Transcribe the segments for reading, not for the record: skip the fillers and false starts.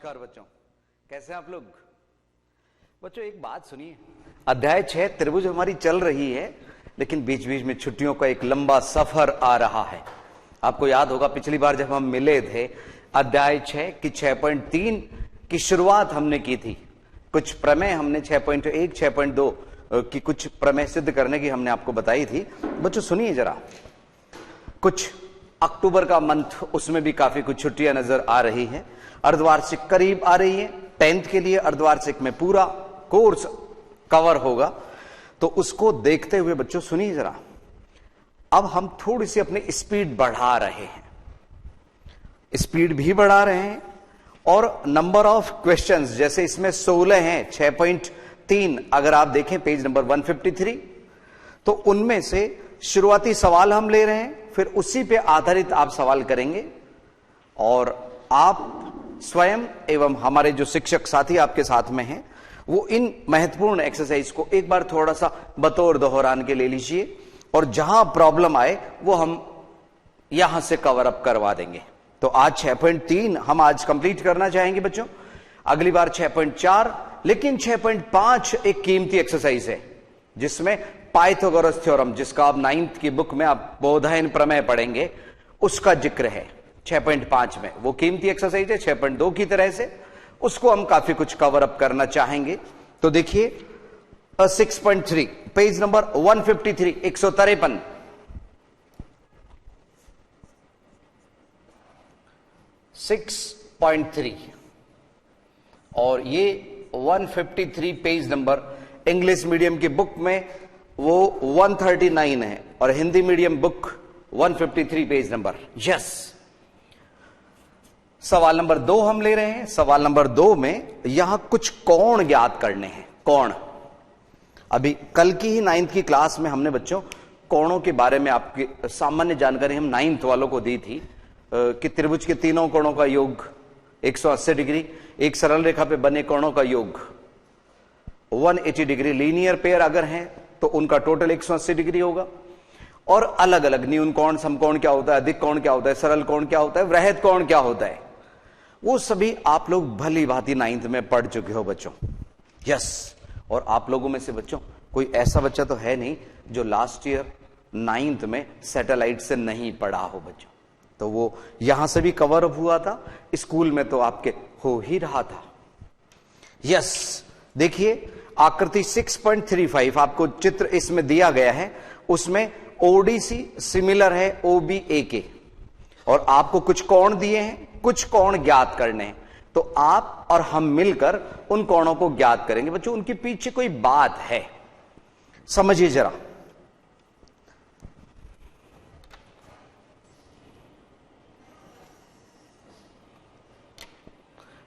नमस्कार बच्चों, कैसे हैं आप लोग? बच्चों एक बात सुनिए, अध्याय 6 त्रिभुज हमारी चल रही है, लेकिन बीच बीच में छुट्टियों का एक लंबा सफर आ रहा है। आपको याद होगा पिछली बार जब हम मिले थे अध्याय 6 की 6.3 की शुरुआत हमने की थी। कुछ प्रमेय हमने 6.1 6.2 की कुछ प्रमेय सिद्ध करने की हमने आपको बताई थी। बच्चों सुनिए जरा, कुछ अक्टूबर का मंथ, उसमें भी काफी कुछ छुट्टियां नजर आ रही हैं। अर्धवार्षिक करीब आ रही है, 10th के लिए अर्धवार्षिक में पूरा कोर्स कवर होगा, तो उसको देखते हुए बच्चों सुनिए जरा, अब हम थोड़ी सी अपनी स्पीड बढ़ा रहे हैं, स्पीड भी बढ़ा रहे हैं और नंबर ऑफ क्वेश्चंस, जैसे इसमें 16 हैं, 6.3 अगर आप देखें पेज नंबर 153, तो उनमें से शुरुआती सवाल हम ले रहे हैं, फिर उसी पे आधारित आप सवाल करेंगे और आप स्वयं एवं हमारे जो शिक्षक साथी आपके साथ में हैं वो इन महत्वपूर्ण एक्सरसाइज को एक बार थोड़ा सा बतौर दोहरान के ले लीजिए और जहां प्रॉब्लम आए वो हम यहां से कवर अप करवा देंगे। तो आज 6.3 हम आज कंप्लीट करना चाहेंगे बच्चों, अगली बार 6.4, लेकिन 6.5 एक कीमती एक्सरसाइज है जिसमें पाइथागोरस थ्योरम, जिसका आप 9th की बुक में आप बोधायन प्रमेय पढ़ेंगे, उसका जिक्र है 6.5 में। वो कीमती एक्सरसाइज है 6.2 की तरह से, उसको हम काफी कुछ कवर अप करना चाहेंगे। तो देखिए 6.3 पेज नंबर 153, 153, और ये 153 पेज नंबर इंग्लिश मीडियम की बुक में वो 139 है और Hindi medium book 153 page number. Yes, सवाल नंबर 2 हम ले रहे हैं। सवाल नंबर 2 में यहां कुछ कोण ज्ञात करने हैं। कोण, अभी कल की ही 9th की क्लास में हमने बच्चों कोणों के बारे में आपकी सामान्य जानकारी हम 9th वालों को दी थी कि त्रिभुज के तीनों कोणों का योग 180 डिग्री, एक सरल रेखा पे बने कोणों का योग 180 डिग्री, लीनियर पेयर अगर हैं तो उनका टोटल 180 डिग्री होगा, और अलग अलग न्यून कोण, समकोण क्या होता है, अधिक कोण क्या होता है, सरल कोण क्या होता है, वृहद कोण क्या होता है, वो सभी आप लोग भली भांति 9th में पढ़ चुके हो बच्चों। यस, और आप लोगों में से बच्चों कोई ऐसा बच्चा तो है नहीं जो लास्ट ईयर 9th में सैटेलाइट से नहीं पढ़ा हो बच्चों, तो वो यहां से भी कवर अप हुआ था, स्कूल में तो आपके हो ही रहा था। यस, देखिए आकृति 6.35 आपको चित्र इसमें दिया गया है, उसमें ओडीसी सिमिलर है ओबीए के, और आपको कुछ कोण दिए हैं, कुछ कोण ज्ञात करने हैं, तो आप और हम मिलकर उन कोणों को ज्ञात करेंगे। बच्चों उनके पीछे कोई बात है, समझिए जरा।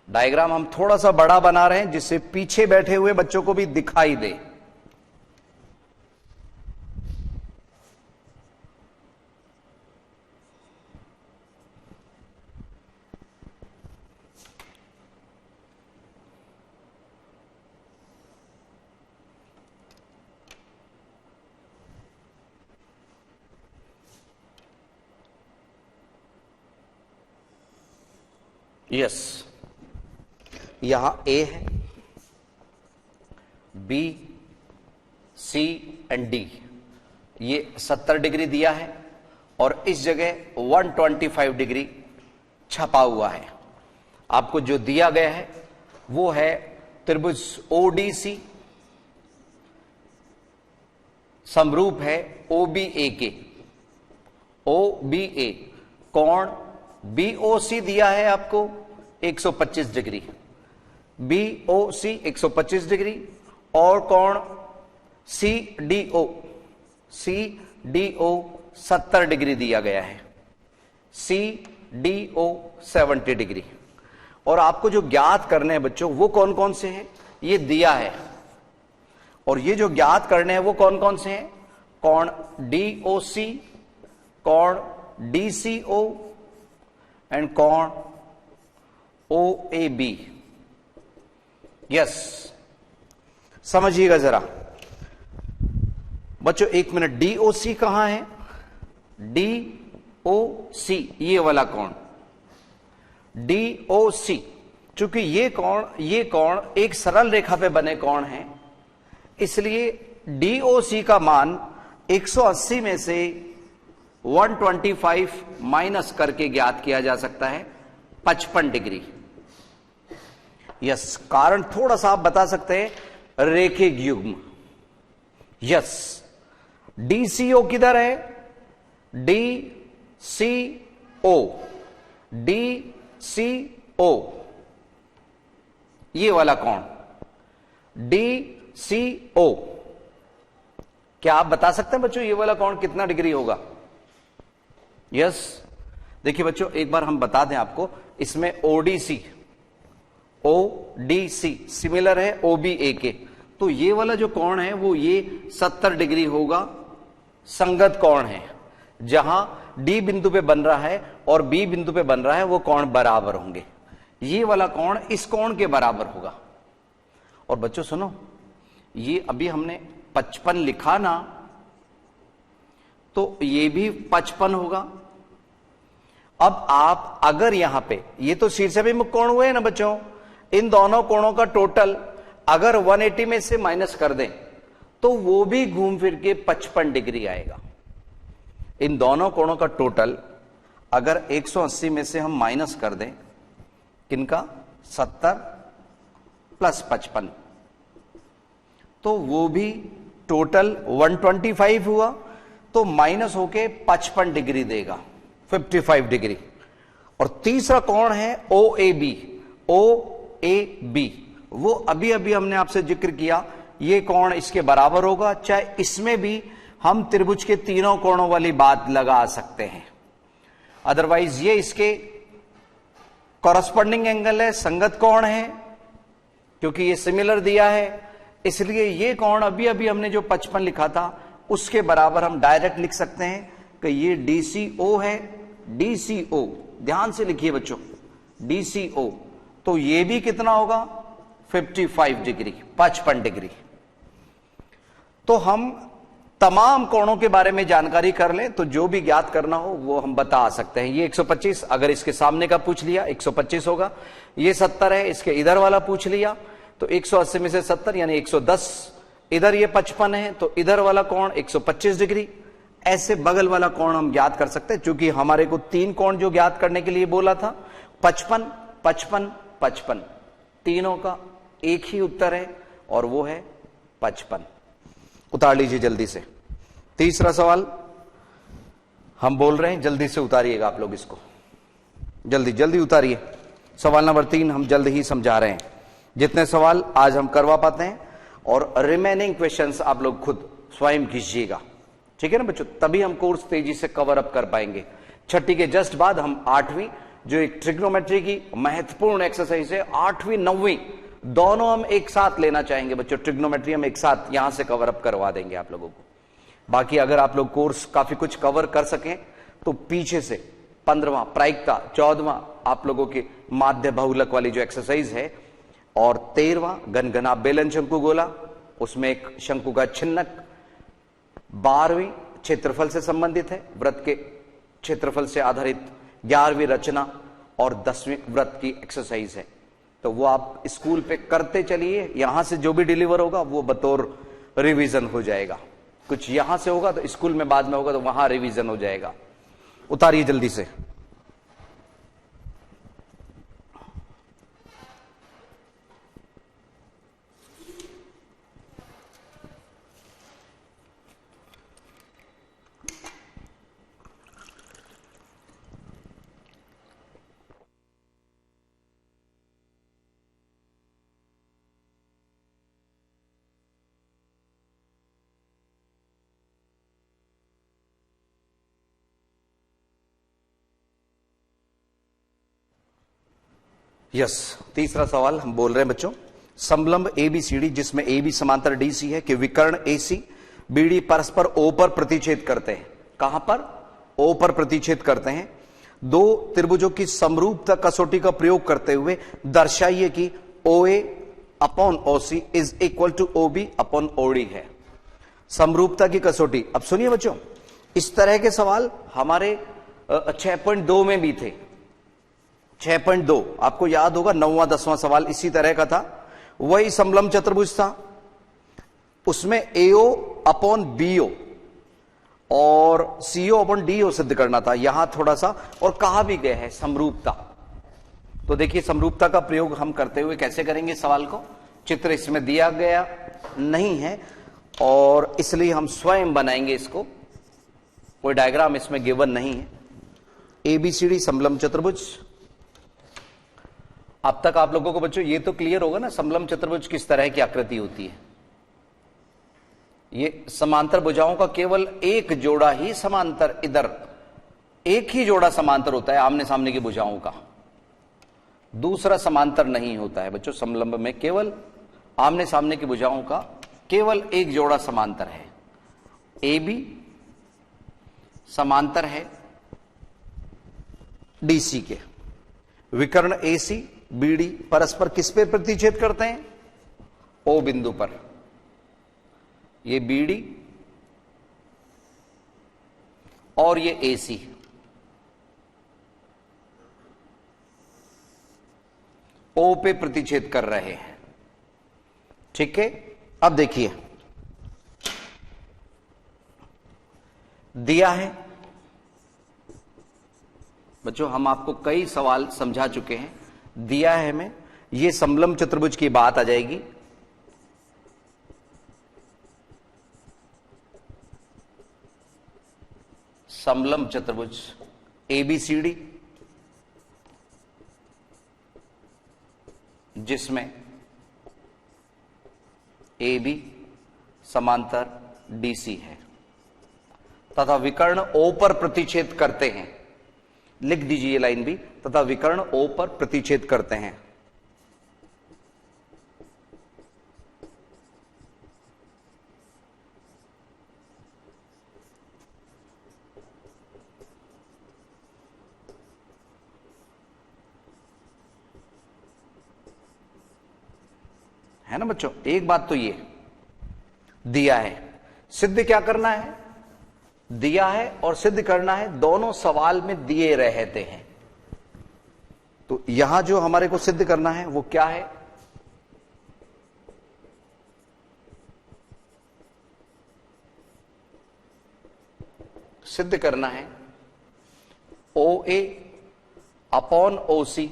डायग्राम हम थोड़ा सा बड़ा बना रहे हैं जिससे पीछे बैठे हुए बच्चों को भी दिखाई दे। यस, यहां ए है, बी, सी एंड डी, ये 70 डिग्री दिया है और इस जगह 125 डिग्री छपा हुआ है। आपको जो दिया गया है वो है त्रिभुज ओडीसी, समरूप है ओबीए के। ओबीए कोण बीओसी दिया है आपको 125 डिग्री, बीओसी 125 डिग्री, और कोण सीडीओ, सीडीओ 70 डिग्री दिया गया है, सीडीओ 70 डिग्री। और आपको जो ज्ञात करने हैं बच्चों वो कौन कौन से हैं, ये दिया है, और ये जो ज्ञात करने हैं वो कौन कौन से हैं, कोण डीओसी, कोण डीसीओ एंड कोण ओएबी। यस, समझिएगा जरा बच्चों, एक मिनट, डीओसी कहां है, डीओसी ये वाला कोण, डीओसी चूंकि ये कोण एक सरल रेखा पे बने कोण हैं, इसलिए DOC का मान 180 में से 125 माइनस करके ज्ञात किया जा सकता है 55 डिग्री। यस, कारण थोड़ा सा आप बता सकते हैं रेखिक युग्म। यस, DCO किधर है? DCO, DCO ये वाला कोण DCO, क्या आप बता सकते हैं बच्चों ये वाला कोण कितना डिग्री होगा? यस, देखिए बच्चों एक बार हम बता दें आपको, इसमें ODC सिमिलर है OBA के, तो ये वाला जो कोण है वो ये 70 डिग्री होगा, संगत कोण है। जहां D बिंदु पे बन रहा है और B बिंदु पे बन रहा है वो कोण बराबर होंगे। ये वाला कोण इस कोण के बराबर होगा। और बच्चों सुनो, ये अभी हमने 55 लिखा ना, तो ये भी 55 होगा। अब आप अगर यहां पे, ये तो शीर्षाभिमुख कोण हुए ना बच्चों, इन दोनों कोणों का टोटल अगर 180 में से माइनस कर दें तो वो भी घूम फिर के 55 डिग्री आएगा। इन दोनों कोणों का टोटल अगर 180 में से हम माइनस कर दें, किनका? 70 प्लस 55, तो वो भी टोटल 125 हुआ, तो माइनस होके 55 डिग्री देगा, 55 डिग्री। और तीसरा कोण है OAB, वो अभी अभी हमने आपसे जिक्र किया, ये कोण इसके बराबर होगा। चाहे इसमें भी हम त्रिभुज के तीनों कोणों वाली बात लगा सकते हैं, अदरवाइज ये इसके कॉरस्पॉन्डिंग एंगल है, संगत कोण है, क्योंकि ये सिमिलर दिया है, इसलिए ये कोण अभी अभी हमने जो 55 लिखा था उसके बराबर हम डायरेक्ट लिख सकते हैं कि ये DCO है। DCO ध्यान से लिखिए बच्चों, DCO, तो ये भी कितना होगा? 55 डिग्री, 55 डिग्री। तो हम तमाम कोणों के बारे में जानकारी कर लें तो जो भी ज्ञात करना हो वो हम बता सकते हैं। ये 125, अगर इसके सामने का पूछ लिया 125 होगा। ये 70 है, इसके इधर वाला पूछ लिया तो 180 में से 70 यानी 110, इधर ये 55 है तो इधर वाला कोण 125 डिग्री। ऐसे बगल वाला कोण हम ज्ञात कर सकते हैं, क्योंकि हमारे को 3 कोण जो ज्ञात करने के लिए बोला था, 55, 55, 55, तीनों का एक ही उत्तर है और वो है 55। उतार लीजिए जल्दी से। तीसरा सवाल हम बोल रहे हैं, जल्दी से उतारिएगा आप लोग इसको, जल्दी जल्दी उतारिए। सवाल नंबर 3 हम जल्द ही समझा रहे हैं, जितने सवाल आज हम करवा पाते हैं, और रिमेनिंग क्वेश्चंस आप लोग खुद स्वयं कीजिएगा, ठीक है ना बच्चों? तभी हम कोर्स तेजी से कवर अप कर पाएंगे। छठी के जस्ट बाद हम 8वीं, जो एक ट्रिग्नोमेट्री की महत्वपूर्ण एक्सरसाइज है, 8वीं 9वीं दोनों हम एक साथ लेना चाहेंगे बच्चों। ट्रिग्नोमेट्री हम एक साथ यहां से कवर अप करवा देंगे आप लोगों को। बाकी अगर आप लोग कोर्स काफी कुछ कवर कर सकें तो पीछे से 15वां प्रायिकता, 14वां आप लोगों के माध्य बहुलक वाली जो एक्सरसाइज है, और 13वां घनघना बेलन शंकु गोला, उसमें एक शंकु का छिन्नक, 12वीं क्षेत्रफल से संबंधित है, वृत्त के क्षेत्रफल से आधारित 11वीं रचना, और 10वीं वृत्त की एक्सरसाइज है। तो वो आप स्कूल पे करते चलिए, यहां से जो भी डिलीवर होगा वो बतौर रिवीजन हो जाएगा। कुछ यहां से होगा तो स्कूल में बाद में होगा तो वहां रिवीजन हो जाएगा। उतारिए जल्दी से। यस, तीसरा सवाल हम बोल रहे हैं बच्चों, समलंब ABCD जिसमें AB समांतर DC है कि विकर्ण AC BD परस्पर O पर प्रतिच्छेद करते हैं। कहां पर? O पर प्रतिच्छेद करते हैं। दो त्रिभुजों की समरूपता कसौटी का प्रयोग करते हुए दर्शाइए कि OA upon OC is equal to OB upon OD है। समरूपता की कसौटी। अब सुनिए बच्चों, इस तरह के सवाल हमारे 6.2 में भी थे। 6.2 आपको याद होगा, 9वां 10वां सवाल इसी तरह का था। वही समलंब चतुर्भुज था, उसमें AO अपॉन BO और CO अपॉन DO सिद्ध करना था। यहां थोड़ा सा और कहा भी गया है समरूपता। तो देखिए समरूपता का प्रयोग हम करते हुए कैसे करेंगे सवाल को। चित्र इसमें दिया गया नहीं है और इसलिए हम स्वयं बनाएंगे इसको, कोई डायग्राम इसमें गिवन नहीं है। ABCD समलंब चतुर्भुज। अब तक आप लोगों को बच्चों ये तो क्लियर होगा ना समलंब चतुर्भुज किस तरह की आकृति होती है। ये समांतर भुजाओं का केवल एक जोड़ा ही समांतर, इधर एक ही जोड़ा समांतर होता है आमने सामने की भुजाओं का, दूसरा समांतर नहीं होता है बच्चों। समलंब में केवल आमने सामने की भुजाओं का केवल एक जोड़ा समांतर है। AB समांतर है DC के, विकर्ण AC BD परस्पर किस पे प्रतिच्छेद करते हैं? O बिंदु पर। ये BD और ये AC O पे प्रतिच्छेद कर रहे हैं, ठीक है। अब देखिए दिया है बच्चों, हम आपको कई सवाल समझा चुके हैं। दिया है हमें, ये समलंब चतुर्भुज की बात आ जाएगी। समलंब चतुर्भुज ABCD जिसमें AB समांतर DC है तथा विकर्ण O पर प्रतिच्छेद करते हैं। लिख दीजिए ये लाइन भी, तथा विकर्ण O पर प्रतिच्छेद करते हैं। है ना बच्चों, एक बात तो ये दिया है, सिद्ध क्या करना है? दिया है और सिद्ध करना है, दोनों सवाल में दिए रहते हैं। तो यहां जो हमारे को सिद्ध करना है वो क्या है? सिद्ध करना है OA upon OC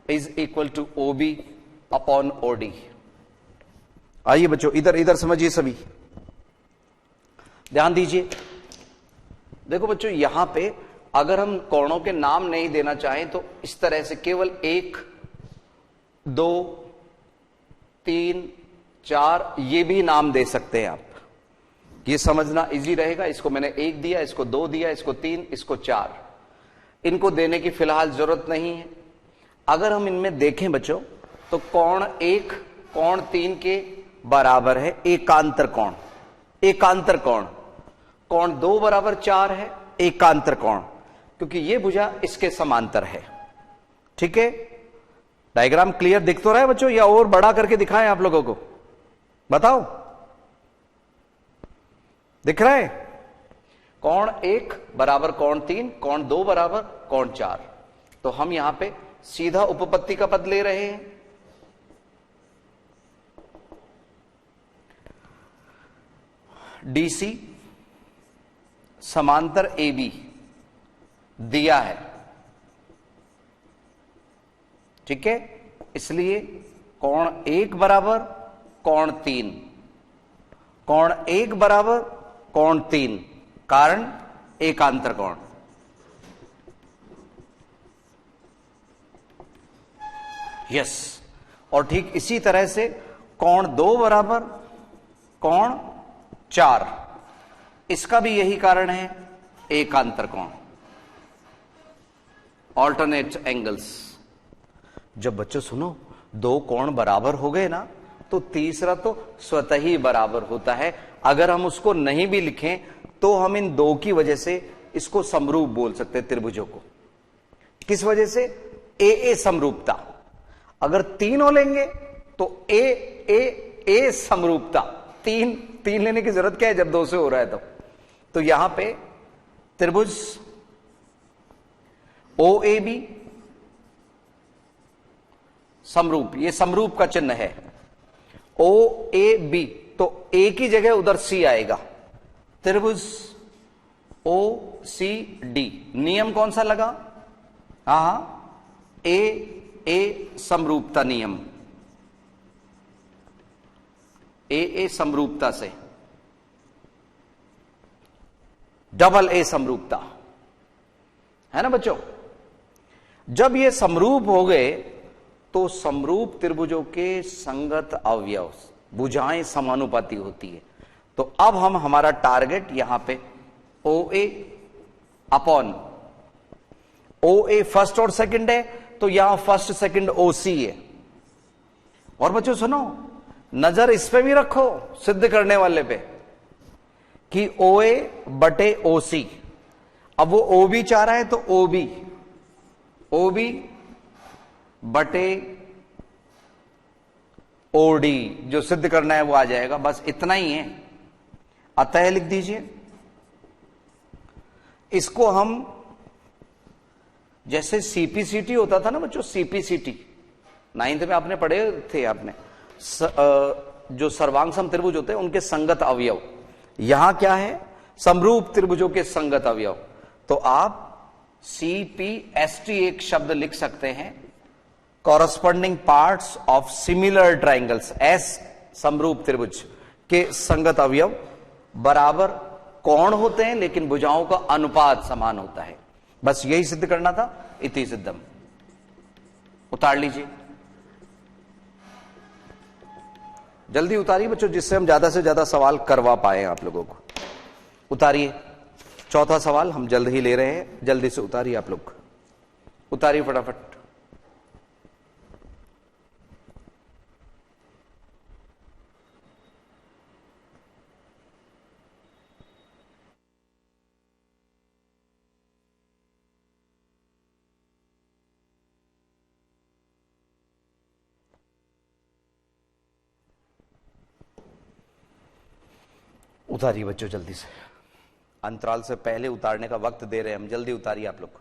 is equal to OB upon OD। आइए बच्चों इधर इधर समझिए, सभी ध्यान दीजिए। देखो बच्चों यहां पे अगर हम कोणों के नाम नहीं देना चाहें तो इस तरह से केवल 1 2 3 4 ये भी नाम दे सकते हैं आप, ये समझना इजी रहेगा। इसको मैंने 1 दिया, इसको 2 दिया, इसको 3, इसको 4, इनको देने की फिलहाल जरूरत नहीं है। अगर हम इनमें देखें बच्चों तो कोण 1 कोण 3 के बराबर है एकांतर कोण, एकांतर कोण। कोण 2 बराबर 4 है एकांतर कोण, क्योंकि ये भुजा इसके समांतर है, ठीक है। डायग्राम क्लियर दिख तो रहा है बच्चों, या और बड़ा करके दिखाएं आप लोगों को? बताओ, दिख रहा है? कोण 1 बराबर कोण 3, कोण 2 बराबर कोण 4। तो हम यहां पे सीधा उपपत्ति का पद ले रहे हैं। DC समांतर AB दिया है, ठीक है। इसलिए कोण 1 बराबर कोण 3, कोण 1 बराबर कोण 3, कारण एकांतर कोण। यस, और ठीक इसी तरह से कोण 2 बराबर कोण 4, इसका भी यही कारण है, एकांतर कोण, ऑल्टरनेट एंगल्स। जब बच्चों सुनो 2 कोण बराबर हो गए ना तो तीसरा तो स्वतः ही बराबर होता है। अगर हम उसको नहीं भी लिखें तो हम इन 2 की वजह से इसको समरूप बोल सकते हैं त्रिभुजों को। किस वजह से? ए समरूपता। अगर 3 हो लेंगे तो ए समरूपता। 3 लेने की जरूरत क्या है जब 2 से हो रहा है तो यहां पे त्रिभुज OAB समरूप, ये समरूप का चिन्ह है। ओ ए बी, तो ए की जगह उधर सी आएगा। त्रिभुज ओ सी डी, नियम कौन सा लगा? ए ए समरूपता नियम, ए समरूपता से, डबल ए समरूपता, है ना बच्चों। जब ये समरूप हो गए तो समरूप त्रिभुजों के संगत अवयव, भुजाएं समानुपाती होती है। तो अब हम हमारा टारगेट यहां पे ओ ए अपॉन ओ ए फर्स्ट और सेकंड है, तो यहां फर्स्ट सेकंड ओ सी है। और बच्चों सुनो, नजर इस पे भी रखो सिद्ध करने वाले पे कि ओ ए बटे ओ सी। अब वो ओ बी चाह रहा है तो ओ बी बटे ओ डी, जो सिद्ध करना है वो आ जाएगा। बस इतना ही है, अतः लिख दीजिए। इसको हम, जैसे सीपीसीटी होता था ना बच्चों, सीपीसीटी 9th में आपने पढ़े थे, आपने जो सर्वांग त्रिभुज होते हैं उनके संगत अवयव, यहां क्या है? समरूप त्रिभुजों के संगत अवयव। तो आप सीपीएसटी एक शब्द लिख सकते हैं, corresponding parts of similar triangles. S समरूप त्रिभुज के संगत अवयव बराबर कोण होते हैं, लेकिन भुजाओं का अनुपात समान होता है। बस यही सिद्ध करना था। इति सिद्धम। उतार लीजिए, जल्दी उतारिए बच्चों, जिससे हम ज्यादा से ज्यादा सवाल करवा पाए आप लोगों को। उतारिए, चौथा सवाल हम जल्द ही ले रहे हैं, जल्दी से उतारिए आप लोग, उतारिए फटाफट। उतारिए बच्चों जल्दी से, अंतराल से पहले उतारने का वक्त दे रहे हैं हम, जल्दी उतारिए आप लोग।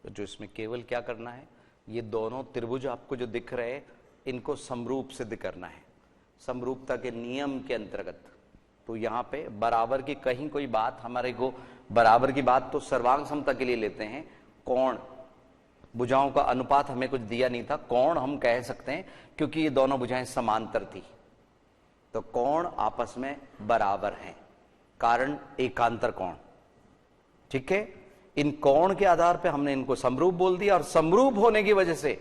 जो इसमें केवल क्या करना है, ये दोनों त्रिभुज आपको जो दिख रहे हैं इनको समरूप सिद्ध करना है, समरूपता के नियम के अंतर्गत। तो यहां पे बराबर की कहीं कोई बात हमारे को, बराबर की बात तो सर्वांग समता के लिए लेते हैं। कोण, भुजाओं का अनुपात हमें कुछ दिया नहीं था, कोण हम कह सकते हैं क्योंकि ये दोनों भुजाएं समांतर थी, तो कोण आपस में बराबर हैं, कारण एकांतर कोण। ठीक है, इन कोण के आधार पे हमने इनको समरूप बोल दिया, और समरूप होने की वजह से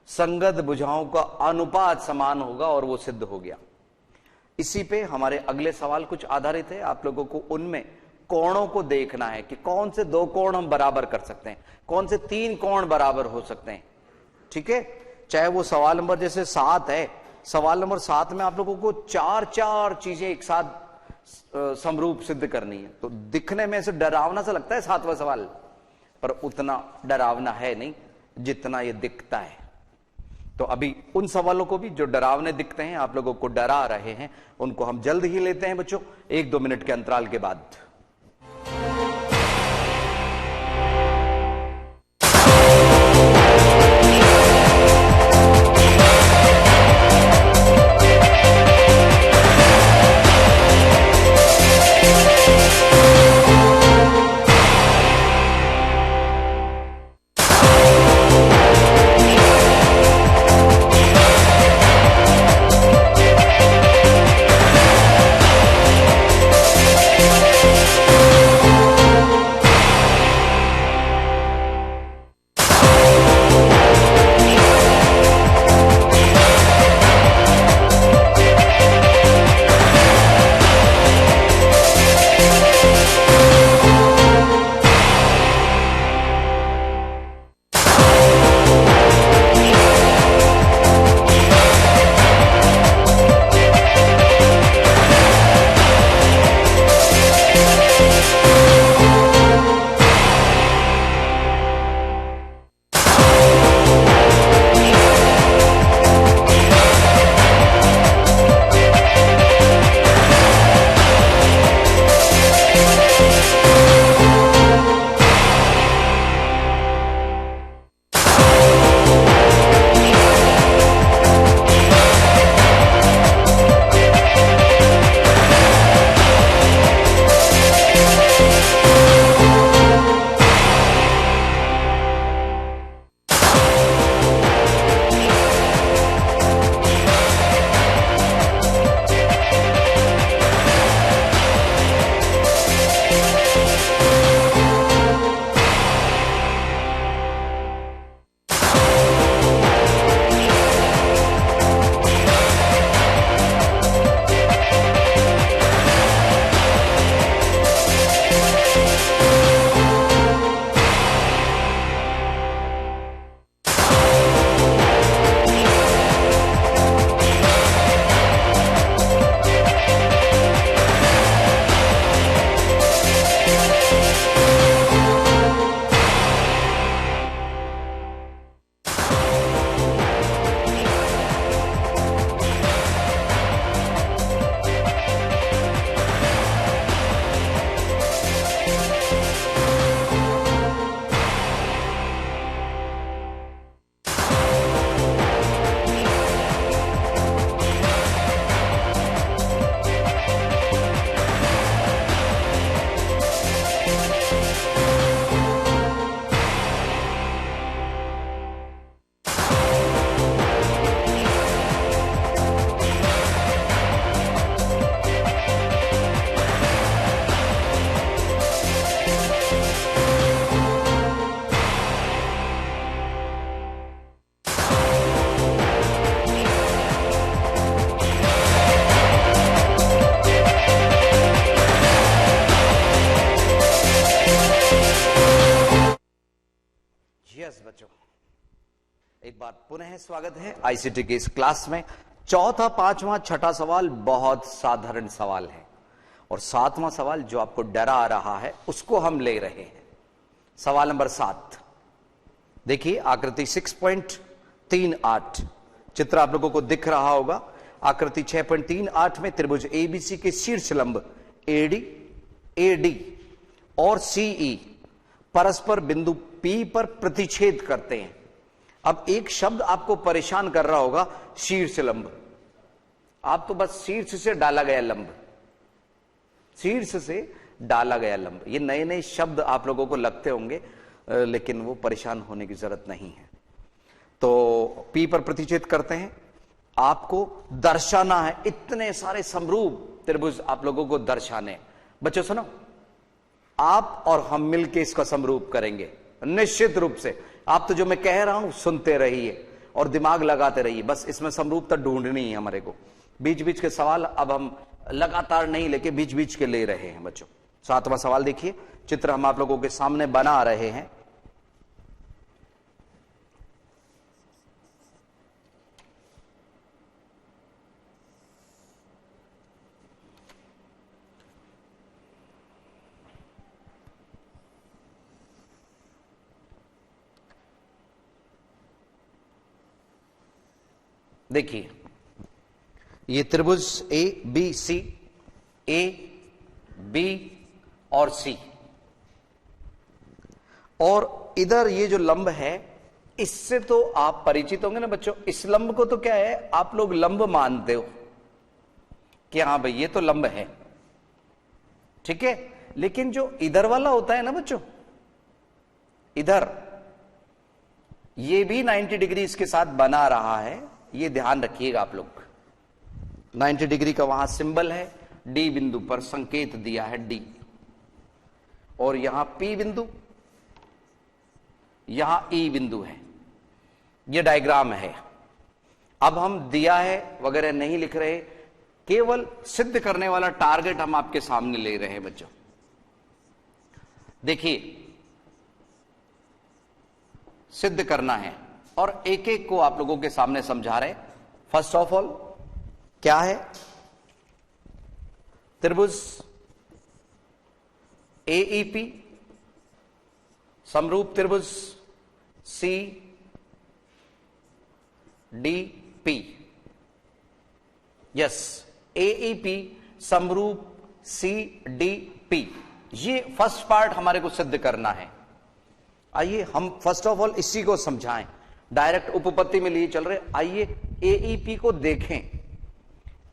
संगत भुजाओं का अनुपात समान होगा और वो सिद्ध हो गया। इसी पे हमारे अगले सवाल कुछ आधारित है। आप लोगों को उनमें कोणों को देखना है कि कौन से दो कोण हम बराबर कर सकते हैं, कौन से तीन कोण बराबर हो सकते हैं। ठीक है, चाहे वो सवाल नंबर जैसे 7 है, सवाल नंबर 7 में आप लोगों को चार चीजें एक साथ समरूप सिद्ध करनी है। तो दिखने में से डरावना सा लगता है 7वां सवाल, पर उतना डरावना है नहीं जितना ये दिखता है। तो अभी उन सवालों को भी जो डरावने दिखते हैं, आप लोगों को डरा रहे हैं, उनको हम जल्द ही लेते हैं बच्चों, 1-2 मिनट के अंतराल के बाद। यस बच्चों, एक बार पुनः स्वागत है आईसीटी की इस क्लास में। चौथा, पांचवा, छठा सवाल बहुत साधारण सवाल है और सातवां सवाल जो आपको डरा आ रहा है उसको हम ले रहे हैं। सवाल नंबर 7 देखिए, आकृति 6.38 चित्र आप लोगों को दिख रहा होगा। आकृति 6.38 में त्रिभुज एबीसी के शीर्ष लंब एडी और सीई परस्पर बिंदु P पर प्रतिच्छेद करते हैं। अब एक शब्द आपको परेशान कर रहा होगा, शीर्ष लंब। आप तो बस शीर्ष से डाला गया लंब, शीर्ष से डाला गया लंब, ये नए नए शब्द आप लोगों को लगते होंगे, लेकिन वो परेशान होने की जरूरत नहीं है। तो P पर प्रतिच्छेद करते हैं, आपको दर्शाना है, इतने सारे समरूप त्रिभुज आप लोगों को दर्शाने। बच्चों सुनो, आप और हम मिलके इसका समरूप करेंगे निश्चित रूप से। आप तो जो मैं कह रहा हूं सुनते रहिए और दिमाग लगाते रहिए, बस इसमें समरूपता ढूंढनी है हमारे को। बीच बीच के सवाल अब हम लगातार नहीं लेके बीच बीच के ले रहे हैं बच्चों। 7वां सवाल देखिए, चित्र हम आप लोगों के सामने बना रहे हैं। देखिए, ये त्रिभुज ए बी और सी, और इधर ये जो लंब है इससे तो आप परिचित होंगे ना बच्चों। इस लंब को तो क्या है, आप लोग लंब मानते हो कि हाँ भाई ये तो लंब है, ठीक है। लेकिन जो इधर वाला होता है ना बच्चों, इधर ये भी 90 डिग्री इसके साथ बना रहा है, ये ध्यान रखिएगा आप लोग। 90 डिग्री का वहां सिंबल है, डी बिंदु पर संकेत दिया है डी, और यहां पी बिंदु, यहां ई बिंदु है। ये डायग्राम है। अब हम दिया है वगैरह नहीं लिख रहे, केवल सिद्ध करने वाला टारगेट हम आपके सामने ले रहे हैं बच्चों। देखिए, सिद्ध करना है और एक एक को आप लोगों के सामने समझा रहे। फर्स्ट ऑफ ऑल क्या है, त्रिभुज एईपी समरूप त्रिभुज C D P. Yes, A E P समरूप सी डी पी, ये फर्स्ट पार्ट हमारे को सिद्ध करना है। आइए हम फर्स्ट ऑफ ऑल इसी को समझाएं, डायरेक्ट उपपत्ति में लिए चल रहे। आइए एईपी को देखें।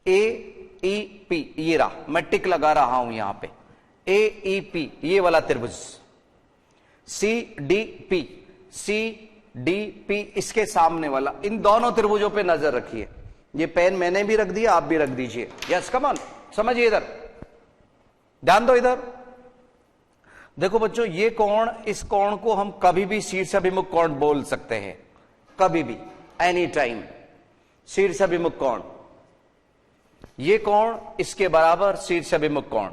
एईपी ये रहा, मैं टिक लगा रहा हूं यहां पे। एईपी ये वाला त्रिभुज, सीडीपी सीडीपी इसके सामने वाला, इन दोनों त्रिभुजों पे नजर रखिए। ये पेन मैंने भी रख दिया, आप भी रख दीजिए। यस कम ऑन, समझिए, इधर ध्यान दो। इधर देखो बच्चों, ये कोण, इस कोण को हम कभी भी शीर्षाभिमुख कोण बोल सकते हैं, कभी भी, एनी टाइम शीर्षाभिमुख कोण। ये कोण इसके बराबर शीर्षाभिमुख कोण,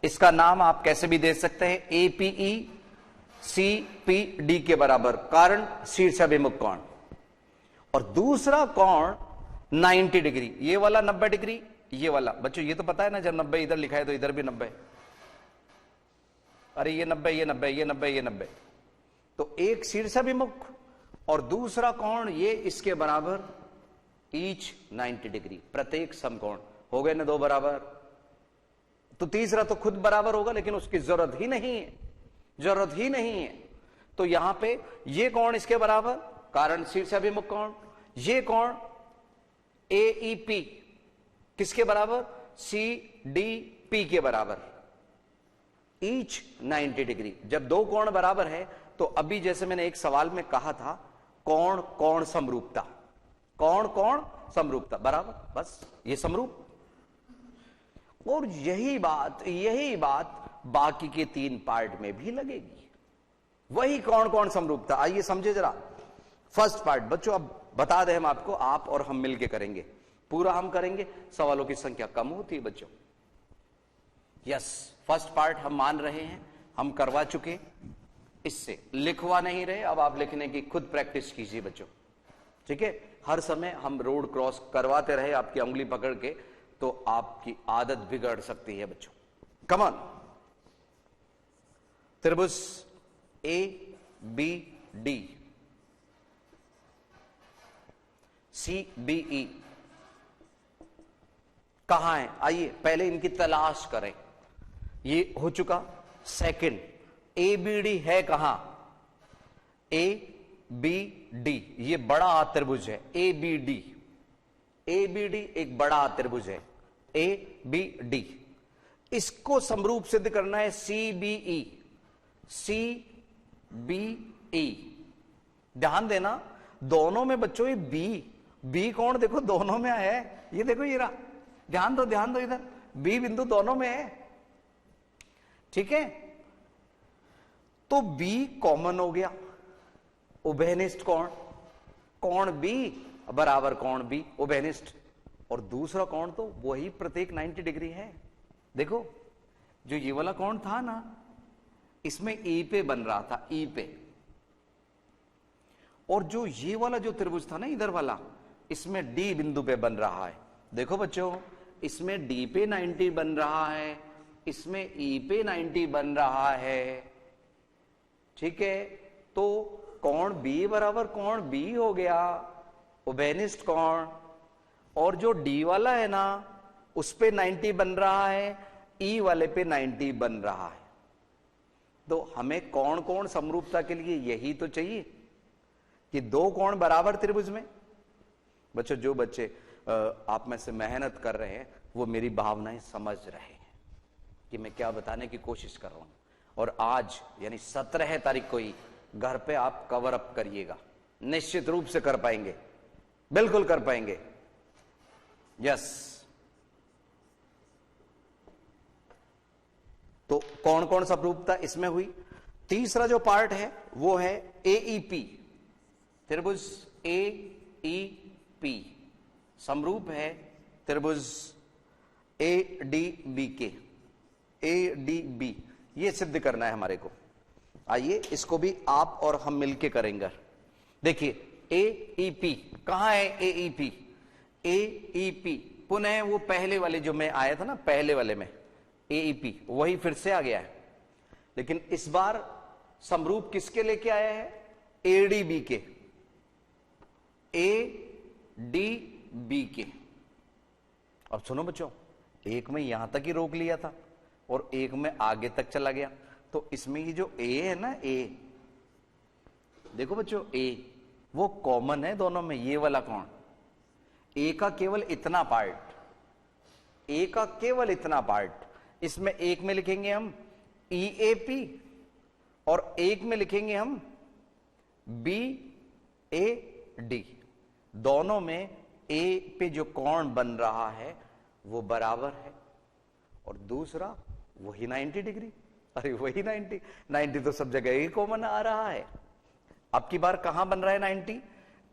इसका नाम आप कैसे भी दे सकते हैं, एपीई सीपीडी के बराबर, कारण शीर्षाभिमुख कोण। और दूसरा कोण 90 डिग्री, ये वाला 90 डिग्री, ये वाला। बच्चों ये तो पता है ना, जब 90 इधर लिखा है तो इधर भी 90। अरे ये 90, ये 90, ये 90, ये 90, तो एक शीर्षाभिमुख और दूसरा कोण ये इसके बराबर, ईच 90 डिग्री, प्रत्येक समकोण। हो गए ना दो बराबर। तो तीसरा तो खुद बराबर होगा, लेकिन उसकी जरूरत ही नहीं है, जरूरत ही नहीं है। तो यहां पे ये कोण इसके बराबर, कारण शीर्षाभिमुख कोण। ये कोण एईपी किसके बराबर, सीडीपी के बराबर, ईच 90 डिग्री। जब दो कोण बराबर है तो अभी जैसे मैंने एक सवाल में कहा था, कोण कोण समरूपता, कोण कोण समरूपता बराबर, बस ये समरूप। और यही बात बाकी के 3 पार्ट में भी लगेगी, वही कोण कोण समरूपता। आइए समझे जरा फर्स्ट पार्ट बच्चों। अब बता दें हम आपको, आप और हम मिलके करेंगे, पूरा हम करेंगे, सवालों की संख्या कम होती है बच्चों। यस, फर्स्ट पार्ट हम मान रहे हैं, हम करवा चुके। इससे लिखवा नहीं रहे, अब आप लिखने की खुद प्रैक्टिस कीजिए बच्चों, ठीक है। हर समय हम रोड क्रॉस करवाते रहे आपकी उंगली पकड़ के, तो आपकी आदत बिगड़ सकती है बच्चों। Come on. त्रिभुज A B D C B E कहां है? आइए पहले इनकी तलाश करें। ये हो चुका। सेकंड, ए बी डी है कहां? ए बी डी ये बड़ा त्रिभुज है। A B D, A B D एक बड़ा त्रिभुज है। ए बी डी, इसको समरूप सिद्ध करना है सी बी ई। सी बी ई, ध्यान देना दोनों में बच्चों ये बी कौन देखो दोनों में है, ये देखो ये रहा, ध्यान दो इधर, बी बिंदु दोनों में है, ठीक है। तो बी कॉमन हो गया। उभयनिष्ठ कोण, कोण बी बराबर कोण बी उभयनिष्ठ, और दूसरा कोण तो वही प्रत्येक 90 डिग्री है। देखो जो ये वाला कोण था ना, इसमें ई पे बन रहा था, ई पे, और जो ये वाला जो त्रिभुज था ना इधर वाला, इसमें डी बिंदु पे बन रहा है। देखो बच्चों, इसमें डी पे 90 बन रहा है, इसमें ई पे 90 बन रहा है, ठीक है। तो कोण बी बराबर कोण बी हो गया, उभयनिष्ठ कोण। और जो डी वाला है ना, उस पे 90 बन रहा है, ई वाले पे 90 बन रहा है। तो हमें कोण कोण समरूपता के लिए यही तो चाहिए कि दो कोण बराबर त्रिभुज में। बच्चों जो बच्चे आप में से मेहनत कर रहे हैं वो मेरी भावनाएं समझ रहे हैं कि मैं क्या बताने की कोशिश कर रहा हूं, और आज यानी 17 तारीख को ही घर पे आप कवर अप करिएगा, निश्चित रूप से कर पाएंगे, बिल्कुल कर पाएंगे। यस, तो कौन कौन समरूपता इसमें हुई? तीसरा जो पार्ट है वो है एईपी, त्रिभुज एईपी समरूप है त्रिभुज एडीबी के। एडीबी ये सिद्ध करना है हमारे को। आइए इसको भी आप और हम मिलके करेंगे। देखिए एईपी कहां है? एईपी, एईपी पुनः वो पहले वाले जो मैं आया था ना, पहले वाले में एईपी वही फिर से आ गया है, लेकिन इस बार समरूप किसके लेके आया है? एडीबी के, एडीबी के। अब सुनो बच्चों, एक में यहां तक ही रोक लिया था और एक में आगे तक चला गया, तो इसमें ये जो ए है ना, ए देखो बच्चों, ए वो कॉमन है दोनों में। ये वाला कौन? ए का केवल इतना पार्ट, ए का केवल इतना पार्ट, इसमें एक में लिखेंगे हम ईएपी और एक में लिखेंगे हम बीएडी। दोनों में ए पे जो कोण बन रहा है वो बराबर है, और दूसरा वही 90 डिग्री। अरे वही 90 तो सब जगह ही कॉमन आ रहा है। अब की बार कहां बन रहा है 90?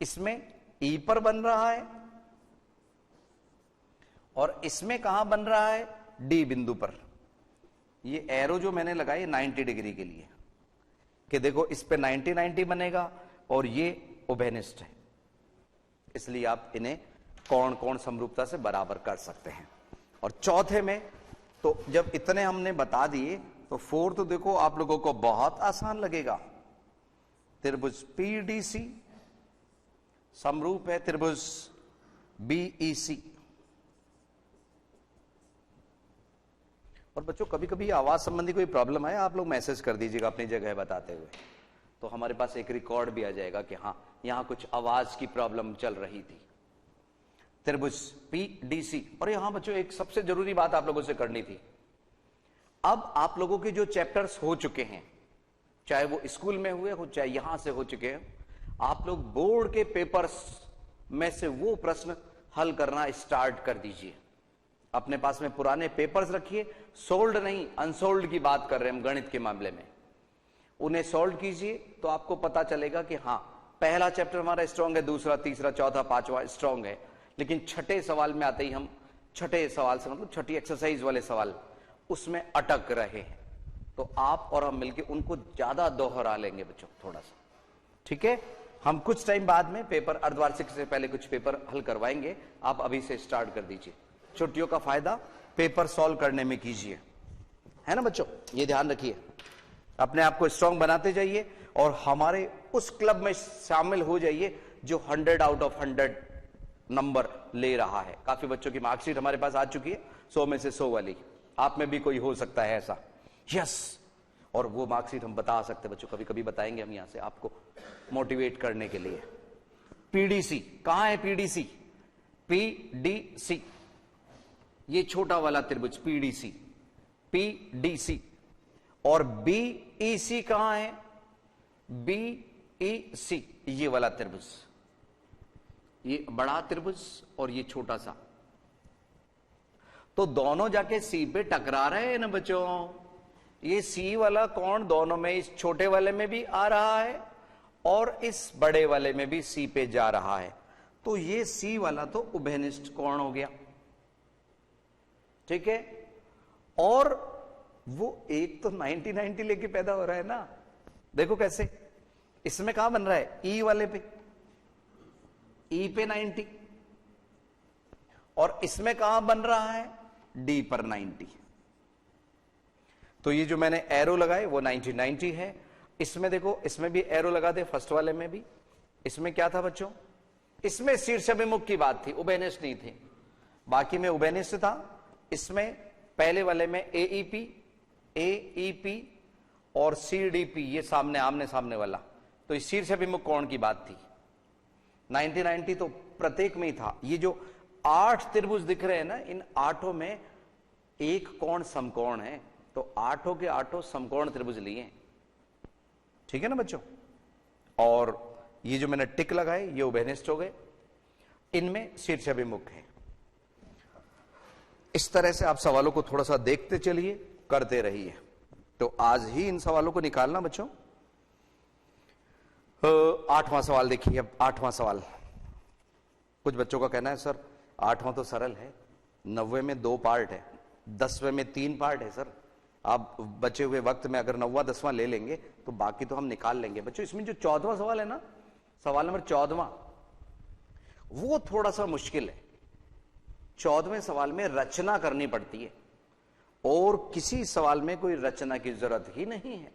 इसमें ई पर बन रहा है, और इसमें कहां बन रहा है? डी बिंदु पर। ये एरो जो मैंने लगाई 90 डिग्री के लिए, कि देखो इस पे 90 बनेगा और ये उभयनिष्ठ है, इसलिए आप इन्हें कौन कौन समरूपता से बराबर कर सकते हैं। और चौथे में तो जब इतने हमने बता दिए, तो फोर्थ देखो आप लोगों को बहुत आसान लगेगा। त्रिभुज पीडीसी समरूप है त्रिभुज बीईसी। और बच्चों कभी कभी आवाज संबंधी कोई प्रॉब्लम है, आप लोग मैसेज कर दीजिएगा अपनी जगह बताते हुए, तो हमारे पास एक रिकॉर्ड भी आ जाएगा कि हाँ यहां कुछ आवाज की प्रॉब्लम चल रही थी। त्रिभुज पीडीसी। और यहां बच्चों एक सबसे जरूरी बात आप लोगों से करनी थी। अब आप लोगों के जो चैप्टर्स हो चुके हैं, चाहे वो स्कूल में हुए हो चाहे यहां से हो चुके हैं, आप लोग बोर्ड के पेपर्स में से वो प्रश्न हल करना स्टार्ट कर दीजिए। अपने पास में पुराने पेपर्स रखिए, सोल्ड नहीं अनसोल्ड की बात कर रहे हैं हम गणित के मामले में, उन्हें सोल्व कीजिए तो आपको पता चलेगा कि हाँ पहला चैप्टर हमारा स्ट्रांग है, दूसरा तीसरा चौथा पांचवा स्ट्रांग है, लेकिन छठे सवाल में आते ही हम छठे सवाल से मतलब छठी एक्सरसाइज वाले सवाल उसमें अटक रहे हैं। तो आप और हम मिलके उनको ज्यादा दोहरा लेंगे बच्चों, थोड़ा सा। ठीक है, हम कुछ टाइम बाद में पेपर अर्धवार्षिक से पहले कुछ पेपर हल करवाएंगे, आप अभी से स्टार्ट कर दीजिए। छुट्टियों का फायदा पेपर सॉल्व करने में कीजिए, है ना बच्चों, ये ध्यान रखिए। अपने आप को स्ट्रांग बनाते जाइए और हमारे उस क्लब में शामिल हो जाइए जो 100 आउट ऑफ 100 नंबर ले रहा है। काफी बच्चों की मार्कशीट हमारे पास आ चुकी है, 100 में से 100 वाली। आप में भी कोई हो सकता है ऐसा, यस। और वो मार्कशीट हम बता सकते बच्चों, कभी कभी बताएंगे हम यहां से आपको मोटिवेट करने के लिए। पीडीसी कहां है? पीडीसी, पीडीसी, ये छोटा वाला त्रिभुज पीडीसी, पीडीसी। और बीईसी कहां है? बीईसी, ये वाला त्रिभुज, ये बड़ा त्रिभुज और ये छोटा सा। तो दोनों जाके सी पे टकरा रहे हैं ना बच्चों। ये सी वाला कोण दोनों में, इस छोटे वाले में भी आ रहा है और इस बड़े वाले में भी सी पे जा रहा है। तो ये सी वाला तो उभयनिष्ठ कोण हो गया, ठीक है। और वो एक तो 90-90 लेके पैदा हो रहा है ना, देखो कैसे। इसमें कहां बन रहा है? ई वाले पे, ई पे 90, और इसमें कहां बन रहा है? डी पर 90। तो ये जो मैंने एरो लगाए वो 90-90 है। इसमें देखो, इसमें भी एरो लगा दे, फर्स्ट वाले में भी। इसमें क्या था बच्चों? इसमें शीर्षाभिमुख की बात थी, उभयनिष्ठ नहीं थी। बाकी में उभयनिष्ठ था। इसमें पहले वाले में एईपी, एईपी और सीडीपी, ये सामने आमने सामने वाला, तो इस शीर्षाभिमुख कोण की बात थी। 90-90 तो प्रत्येक में ही था। ये जो 8 त्रिभुज दिख रहे हैं ना, इन 8 में एक कोण समकोण है, तो 8 के 8 समकोण त्रिभुज लिए, ठीक है ना बच्चों। और ये जो मैंने टिक लगाए ये उभयनिष्ठ हो गए, इनमें शीर्षाभिमुख है। इस तरह से आप सवालों को थोड़ा सा देखते चलिए, करते रहिए। तो आज ही इन सवालों को निकालना बच्चों। 8वां सवाल देखिए। अब 8वां सवाल, कुछ बच्चों का कहना है सर 8वां तो सरल है, 90 में 2 पार्ट है, 10वें में 3 पार्ट है सर। आप बचे हुए वक्त में अगर 9वां 10वां ले लेंगे तो बाकी तो हम निकाल लेंगे। बच्चों इसमें जो 14वां सवाल है ना, सवाल नंबर 14वां, वो थोड़ा सा मुश्किल है। 14वें सवाल में रचना करनी पड़ती है और किसी सवाल में कोई रचना की जरूरत ही नहीं है।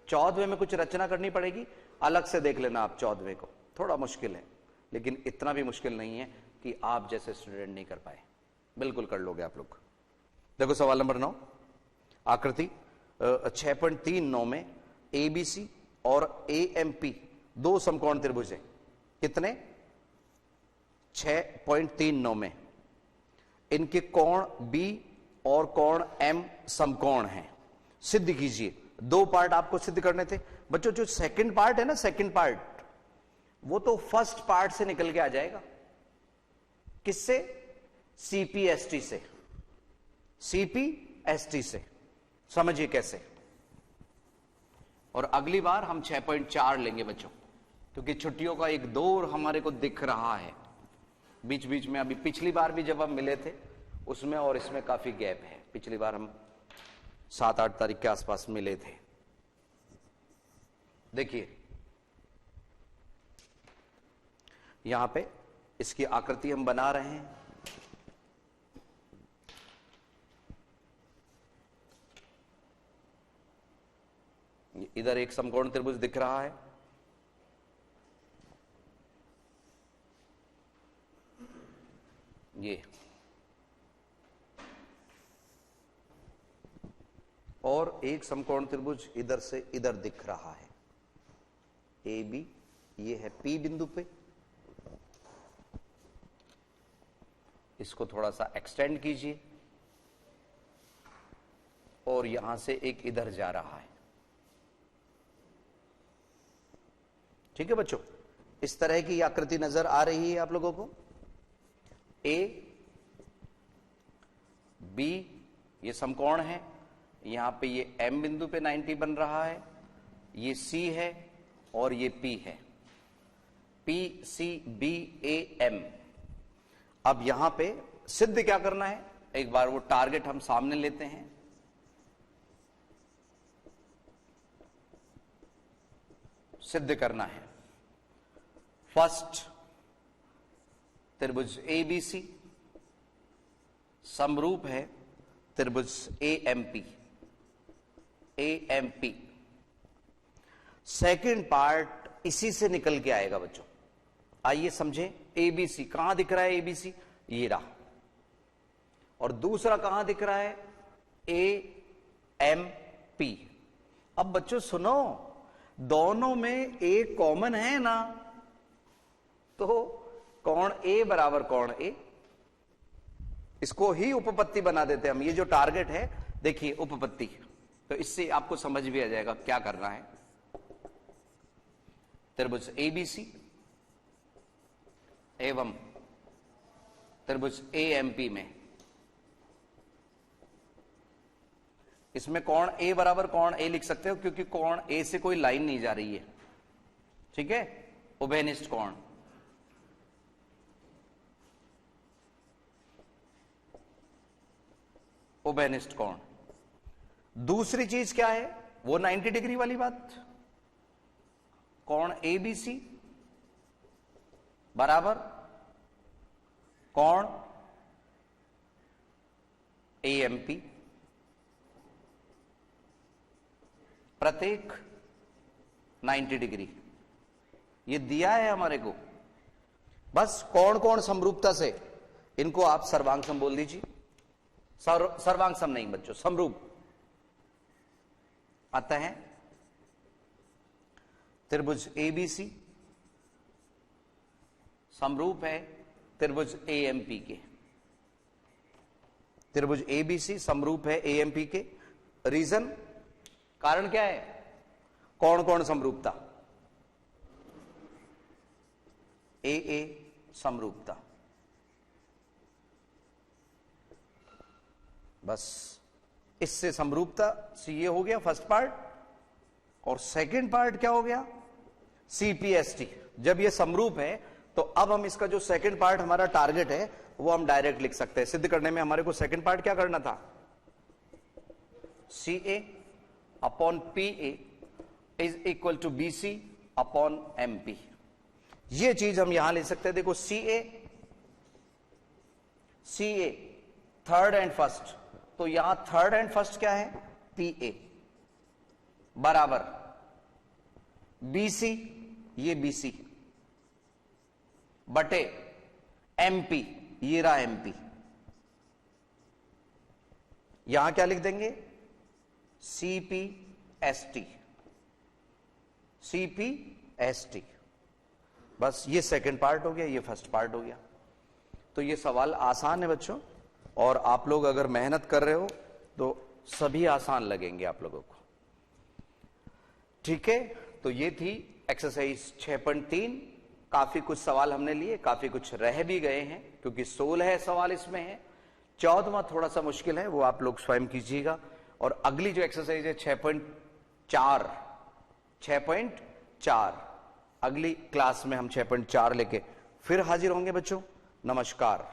14वें में कुछ रचना करनी पड़ेगी, अलग से देख लेना आप 14वें को। थोड़ा मुश्किल है, लेकिन इतना भी मुश्किल नहीं है कि आप जैसे स्टूडेंट नहीं कर पाए, बिल्कुल कर लोगे आप लोग। देखो सवाल नंबर 9, आकृति 6.39 में एबीसी और एएमपी 2 समकोण त्रिभुज है। कितने? 6.39 में इनके कोण बी और कोण एम समकोण हैं। सिद्ध कीजिए। 2 पार्ट आपको सिद्ध करने थे बच्चों। जो सेकंड पार्ट है ना, सेकंड पार्ट, वो तो फर्स्ट पार्ट से निकल के आ जाएगा। किससे? सीपीएसटी से, सीपीएसटी से। समझिए कैसे। और अगली बार हम 6.4 लेंगे बच्चों, क्योंकि छुट्टियों का एक दौर हमारे को दिख रहा है बीच बीच में। अभी पिछली बार भी जब हम मिले थे उसमें और इसमें काफी गैप है। पिछली बार हम 7-8 तारीख के आसपास मिले थे। देखिए यहां पे इसकी आकृति हम बना रहे हैं। इधर एक समकोण त्रिभुज दिख रहा है, ये, और एक समकोण त्रिभुज इधर से इधर दिख रहा है, ए बी। ये है पी बिंदु पे। इसको थोड़ा सा एक्सटेंड कीजिए और यहां से एक इधर जा रहा है, ठीक है बच्चों। इस तरह की आकृति नजर आ रही है आप लोगों को। ए बी ये समकोण है, यहां पे ये एम बिंदु पे 90 बन रहा है, ये सी है और ये पी है, P C B A M. अब यहां पे सिद्ध क्या करना है, एक बार वो टारगेट हम सामने लेते हैं। सिद्ध करना है। फर्स्ट, त्रिभुज एबीसी समरूप है त्रिभुज एएमपी। एएमपी सेकेंड पार्ट इसी से निकल के आएगा बच्चों। आइए समझें। एबीसी कहां दिख रहा है? एबीसी ये रहा। और दूसरा कहां दिख रहा है? एएमपी। अब बच्चों सुनो, दोनों में ए कॉमन है ना, तो कोण ए बराबर कोण ए, इसको ही उपपत्ति बना देते हैं हम। ये जो टारगेट है देखिए उपपत्ति, तो इससे आपको समझ भी आ जाएगा क्या करना है। त्रिभुज एबीसी एवं त्रिभुज एएमपी में, इसमें कोण ए बराबर कोण ए लिख सकते हो क्योंकि कोण ए से कोई लाइन नहीं जा रही है, ठीक है। उभयनिष्ठ कोण, उभयनिष्ठ कोण। दूसरी चीज क्या है? वो 90 डिग्री वाली बात। कोण एबीसी बराबर कोण एएमपी, प्रत्येक 90 डिग्री। ये दिया है हमारे को। बस कौन कौन समरूपता से, इनको आप सर्वांग सम बोल दीजिए। सर्वांग सम नहीं बच्चों, समरूप आता है। त्रिभुज एबीसी समरूप है त्रिभुज एएमपी के। त्रिभुज एबीसी समरूप है एएमपी के। रीजन, कारण क्या है? कौन कौन समरूपता? ए समरूपता। बस इससे समरूपता से ये हो गया फर्स्ट पार्ट। और सेकंड पार्ट क्या हो गया? सीपीएसटी। जब ये समरूप है तो अब हम इसका जो सेकंड पार्ट हमारा टारगेट है वो हम डायरेक्ट लिख सकते हैं। सिद्ध करने में हमारे को सेकंड पार्ट क्या करना था? C A upon P A is equal to B C upon M P. ये चीज हम यहां ले सकते हैं। देखो C A third and first, तो यहां थर्ड एंड फर्स्ट क्या है? पी ए बराबर बी सी, ये बी सी बटे एमपी, ये रहा एमपी। यहां क्या लिख देंगे? CP ST, CP ST. बस ये सेकंड पार्ट हो गया, ये फर्स्ट पार्ट हो गया। तो ये सवाल आसान है बच्चों, और आप लोग अगर मेहनत कर रहे हो तो सभी आसान लगेंगे आप लोगों को, ठीक है। तो ये थी एक्सरसाइज 6.3। काफी कुछ सवाल हमने लिए, काफी कुछ रह भी गए हैं क्योंकि 16 सवाल इसमें है। 14वां थोड़ा सा मुश्किल है, वो आप लोग स्वयं कीजिएगा। और अगली जो एक्सरसाइज है 6.4, अगली क्लास में हम 6.4 लेके फिर हाजिर होंगे बच्चों। नमस्कार।